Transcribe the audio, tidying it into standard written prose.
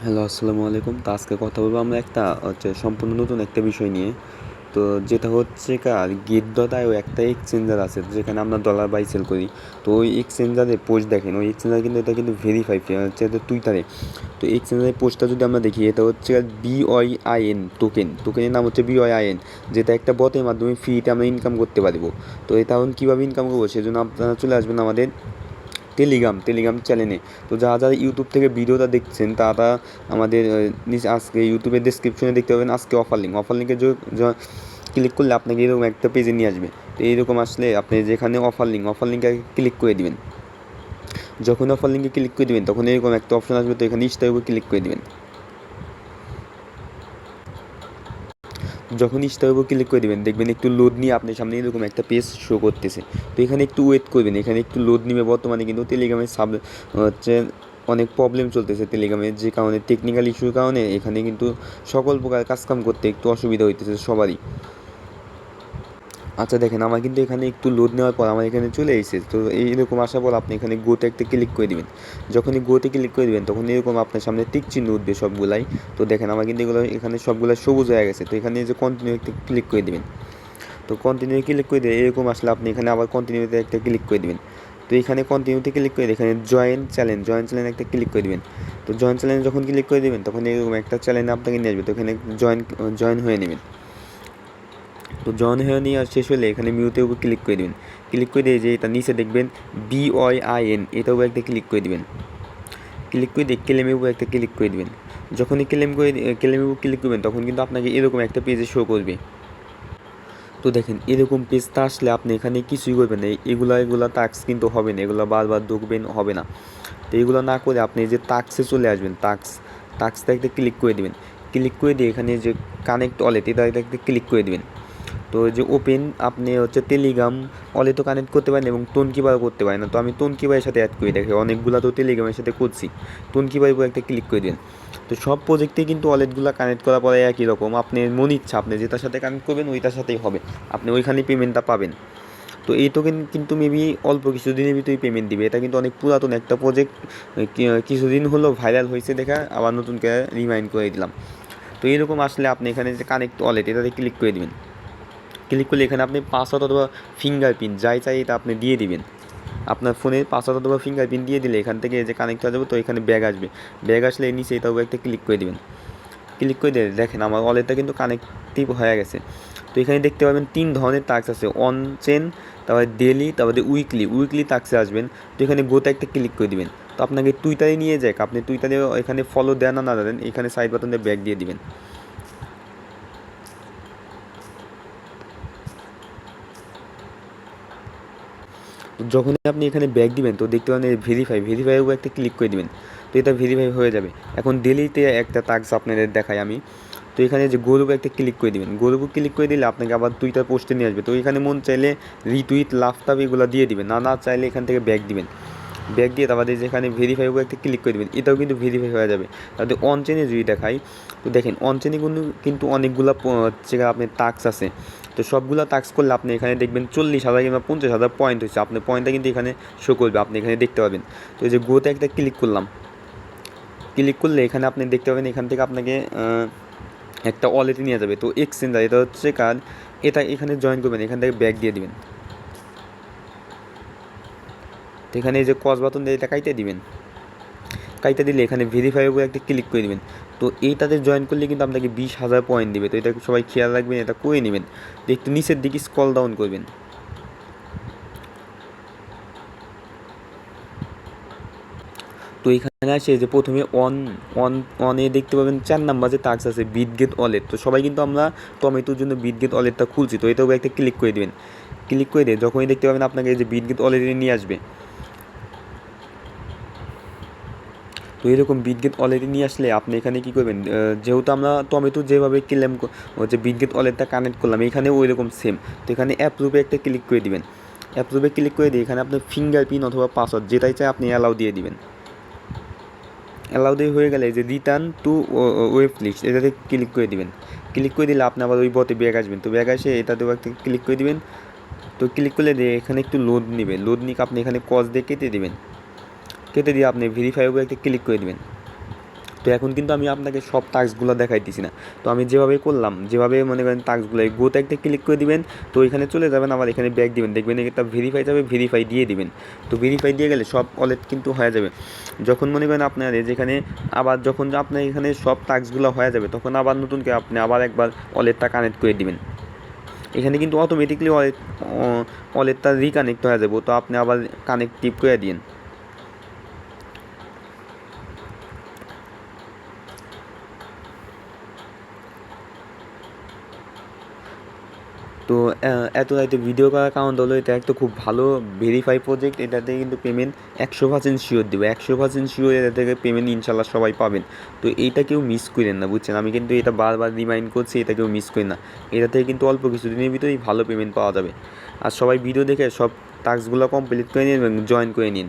Hello, আসসালামু আলাইকুম। তো আজকে কথা বলবো আমরা একটা সম্পূর্ণ নতুন একটা বিষয় নিয়ে। তো যেটা হচ্ছে গেট.আইও একটা এক্সচেঞ্জার আছে যেখানে আমরা ডলার বাই সেল করি। তো ওই এক্সচেঞ্জারে পোস্ট দেখেন, ওই এক্সচেঞ্জার কিন্তু এটা কিন্তু ভেরিফাই হচ্ছে এটা টুইটারে। তো এক্সচেঞ্জারের পোস্টটা যদি আমরা দেখি, এটা হচ্ছে BOIN টোকেনের নাম হচ্ছে BOIN, যেটা একটা বটের মাধ্যমে ফ্রিতে আমরা ইনকাম করতে পারবো। তো এটা এখন কীভাবে ইনকাম করবো সেজন্য আপনারা চলে আসবেন আমাদের টেলিগ্রাম চ্যানেলে। তো যারা যারা ইউটিউব থেকে ভিডিওটা দেখছেন তারা আমাদের নিচে আজকে ইউটিউবের ডেসক্রিপশনে দেখতে পাবেন আজকে অফার লিঙ্কে ক্লিক করলে আপনাকে এরকম একটা পেজে নিয়ে আসবে। তো এইরকম আসলে আপনি যেখানে অফার লিঙ্কে ক্লিক করে দিবেন। যখন অফার লিঙ্কে ক্লিক করে দিবেন তখন এরকম একটা অপশন আসবে, তো এখানে স্টার উপর ক্লিক করে দিবেন। যখন স্টার উপর ক্লিক করে দেবেন দেখবেন একটু লোড নিয়ে আপনার সামনে এরকম একটা পেজ শো করতেছে। তো এখানে একটু ওয়েট করবেন, এখানে একটু লোড নিবে। বর্তমানে কিন্তু টেলিগ্রামের হচ্ছে অনেক প্রবলেম চলতেছে টেলিগ্রামের, যে কারণে টেকনিক্যাল ইস্যুর কারণে এখানে কিন্তু সকল প্রকার কাজকাম করতে একটু অসুবিধা হইতেছে সবারই। আচ্ছা দেখেন, আমার কিন্তু এখানে একটু লোড নেওয়ার পর আমার এখানে চলে এসেছে। তো এইরকম আসার পর আপনি এখানে গোতে একটা ক্লিক করে দিবেন। যখনই গোতে ক্লিক করে দিবেন তখন এরকম আপনার সামনে টিক চিহ্ন উঠবে সবগুলাই। তো দেখেন আমার কিন্তু এগুলো এখানে সবগুলো সবুজ হয়ে গেছে। তো এখানে যে কন্টিনিউ একটা ক্লিক করে দিবেন। তো কন্টিনিউ ক্লিক করে দিয়ে এরকম আসলে আপনি এখানে আবার কন্টিনিউতে একটা ক্লিক করে দিবেন। তো এখানে কন্টিনিউতে ক্লিক করে এখানে জয়েন চ্যালেঞ্জ একটা ক্লিক করে দিবেন। তো জয়েন চ্যালেঞ্জ যখন ক্লিক করে দিবেন তখন এরকম একটা চ্যালেঞ্জ আপনাকে নিয়ে আসবে। তো এখানে জয়েন হয়ে নেবেন। তো জয়েন হয়ে নিয়ে শেষ হলে এখানে মিউটের উপর ক্লিক করে দেবেন। ক্লিক করে দিয়ে যে এটা নিচে দেখবেন BOIN, এটার উপর একটা ক্লিক করে দেবেন। ক্লিক করে দিয়ে ক্লেমের উপর একটা ক্লিক করে দেবেন। যখনই ক্লেমের উপর ক্লিক করবেন তখন কিন্তু আপনাকে এরকম একটা পেজে শো করবে। তো দেখেন এরকম পেজটা আসলে আপনি এখানে কিছুই করবেন না, এগুলা টাস্ক কিন্তু হবে না, এগুলো বারবার ঢুকবেন হবে না। তো এগুলো না করে আপনি যে টাস্কে চলে আসবেন, টাস্কটা একটা ক্লিক করে দেবেন। ক্লিক করে দিয়ে এখানে যে কানেক্ট ওয়ালেট, এটা একটা ক্লিক করে দেবেন। তো যে ওপেন আপনি হচ্ছে টেলিগ্রাম ওয়ালেটও কানেক্ট করতে পারেন এবং টোনকিপারও করতে পারেন না। তো আমি টোনকিপারের সাথে অ্যাড করে দেখি, অনেকগুলো তো টেলিগ্রামের সাথে করছি। টোনকিপারের উপর একটা ক্লিক করে দিন। তো সব প্রজেক্টে কিন্তু ওয়ালেটগুলো কানেক্ট করার পরে একই রকম, আপনি মন ইচ্ছা আপনি যেটার সাথে কানেক্ট করবেন ওইটার সাথেই হবে, আপনি ওইখানেই পেমেন্টটা পাবেন। তো এই টোকেন কিন্তু মেবি অল্প কিছুদিনের ভিতরেই পেমেন্ট দিবে। এটা কিন্তু অনেক পুরাতন একটা প্রজেক্ট, কিছুদিন হলো ভাইরাল হয়েছে দেখা আবার নতুন করে রিমাইন্ড করে দিলাম। তো এইরকম আসলে আপনি এখানে যে কানেক্ট ওয়ালেট এটাতে ক্লিক করে দেবেন। ক্লিক করলে এখানে আপনি পাসওয়ার্ড অথবা ফিঙ্গারপ্রিন্ট যাই চাই এটা আপনি দিয়ে দিবেন। আপনার ফোনে পাসওয়ার্ড অথবা ফিঙ্গারপ্রিন্ট দিয়ে দিলে এখান থেকে যে কানেক্ট হয়ে যাবে। তো এখানে ব্যাগ আসবে, ব্যাগ আসলে নিচে এটাও একটা ক্লিক করে দেবেন। ক্লিক করে দিয়ে দেখেন আমার ওয়ালেটটা কিন্তু কানেক্টিভ হয়ে গেছে। তো এখানে দেখতে পাবেন 3 ধরনের টাস্ক আছে, অন চেন, তারপরে ডেলি, তারপরে উইকলি টাস্কে আসবেন। তো এখানে গোতে একটা ক্লিক করে দিবেন। তো আপনাকে টুইটারে নিয়ে যাক, আপনি টুইটারে এখানে ফলো দেন না দেন এখানে সাইড বাটন দিয়ে ব্যাগ দিয়ে দিবেন। তো যখনই আপনি এখানে ব্যাক দিবেন তো দেখতে পাবেন ভেরিফাইয়ের উপর একটা ক্লিক করে দিবেন। তো এটা ভেরিফাই হয়ে যাবে। এখন ডেলিতে একটা টাস্ক আপনাদের দেখাই আমি। তো এখানে যে গোর উপর একটা ক্লিক করে দিবেন, গোর উপর ক্লিক করে দিলে আপনাকে আবার টুইটার পোস্টে নিয়ে আসবে। তো এখানে মন চাইলে রিটুইট, লাভ টাভ এগুলো দিয়ে দিবেন, না চাইলে এখান থেকে ব্যাক দিবেন। ব্যাক দিয়ে তারপরে যেখানে ভেরিফাই উপর একটা ক্লিক করে দেবেন, এটাও কিন্তু ভেরিফাই হয়ে যাবে। তাহলে অন চেনে যদি দেখাই, তো দেখেন অন চেনে কিন্তু অনেকগুলো হচ্ছে আপনার টাস্ক আছে। তো সবগুলো টাস্ক করলে আপনি এখানে দেখবেন 40,000 কিংবা 50,000 পয়েন্ট হয়েছে। আপনার পয়েন্টটা কিন্তু এখানে শো করবে, আপনি এখানে দেখতে পাবেন। তো এই যে গোতে একটা ক্লিক করলাম, ক্লিক করলে এখানে আপনি দেখতে পাবেন এখান থেকে আপনাকে একটা ওয়ালেটে নিয়ে যাবে। তো এক্সচেঞ্জার এটা হচ্ছে এটা এখানে জয়েন করবেন, এখান থেকে ব্যাক দিয়ে দিবেন। তো এখানে এই যে কস বাটন দিয়ে এটা কাইটে দিবেন। কাইটা দিলে এখানে ভেরিফাই উপরে একটা ক্লিক করে দেবেন। তো এইটাতে জয়েন করলে কিন্তু আপনাকে 20,000 পয়েন্ট দিবে। তো এটা সবাই খেয়াল রাখবেন, এটা করে নেবেন। তো একটু নিচের দিকে স্ক্রল ডাউন করবেন। তো এখানে আসে যে প্রথমে অনে দেখতে পাবেন 4 নাম্বার যে টাস্ক আছে বিটগেট ওয়ালেট। তো সবাই কিন্তু আমরা টমেটোর জন্য বিটগেট ওয়ালেটটা খুলছি। তো এটাও একটা ক্লিক করে দেবেন। ক্লিক করে দিয়ে যখনই দেখতে পাবেন আপনাকে এই যে বিটগেট ওয়ালেটে নিয়ে আসবে। তো এরকম বিটগেট ওয়ালেটে নিয়ে আসলে আপনি এখানে কী করবেন, যেহেতু আমরা টমেটো যেভাবে ক্লেম হচ্ছে বিটগেট ওয়ালেটটা কানেক্ট করলাম, এখানে ওই রকম সেম। তো এখানে অ্যাপ্রুভে একটা ক্লিক করে দিবেন। অ্যাপ্রুভে ক্লিক করে দিয়ে এখানে আপনার ফিঙ্গারপ্রিন্ট অথবা পাসওয়ার্ড যেটাই চাই আপনি অ্যালাউ দিয়ে দিবেন। অ্যালাউ দিয়ে হয়ে গেলে যে রিটার্ন টু ওয়েব লিস্ট এটাতে ক্লিক করে দিবেন। ক্লিক করে দিলে আপনি আবার ওই বটে ব্যাগ আসবেন। তো ব্যাগ আসে এটাতেও একটা ক্লিক করে দিবেন। তো ক্লিক করলে দিয়ে এখানে একটু লোড নেবে, লোড নিয়ে আপনি এখানে কস দিয়ে কেটে দিবেন। কেটে দিয়ে আপনি ভেরিফাই উপরে একটা ক্লিক করে দিবেন। তো তো এখন কিন্তু আমি আপনাকে সব টাস্কগুলো দেখাইতেছি না, তো আমি যেভাবে করলাম, যেভাবে মনে করেন টাস্কগুলো গোতে একটা ক্লিক করে দিবেন, তো এখানে চলে যাবেন, আবার এখানে ব্যাক দিবেন, দেখবেন একটা ভেরিফাই যাবে, ভেরিফাই দিয়ে দিবেন। তো ভেরিফাই দিয়ে গেলে সব ওয়ালেট কিন্তু হয়ে যাবে। যখন মনে করেন আপনার যেখানে আবার যখন আপনার এখানে সব টাস্কগুলো হয়ে যাবে, তখন আবার নতুন করে আপনি আবার একবার ওয়ালেটটা কানেক্ট করে দিবেন। এখানে কিন্তু অটোমেটিকলি ওয়ালেটটা রিকানেক্ট হয়ে যাবে, তো আপনি আবার কানেক্টিভ করে দিন। তো এত রাইতে ভিডিও করার কারণ হলো এটা একটা খুব ভালো ভেরিফাই প্রজেক্ট, এটাতে কিন্তু পেমেন্ট 100% শিওর দেবো, 100% শিওর এটা থেকে পেমেন্ট ইনশাল্লাহ সবাই পাবেন। তো এইটা কেউ মিস করেন না, বুঝছেন, আমি কিন্তু এটা বারবার রিমাইন্ড করছি, এটা কেউ মিস করেন না। এটা থেকে কিন্তু অল্প কিছু দিনের ভিতরেই ভালো পেমেন্ট পাওয়া যাবে। আর সবাই ভিডিও দেখে সব টাস্কগুলো কমপ্লিট করে নিন এবং জয়েন করে নিন।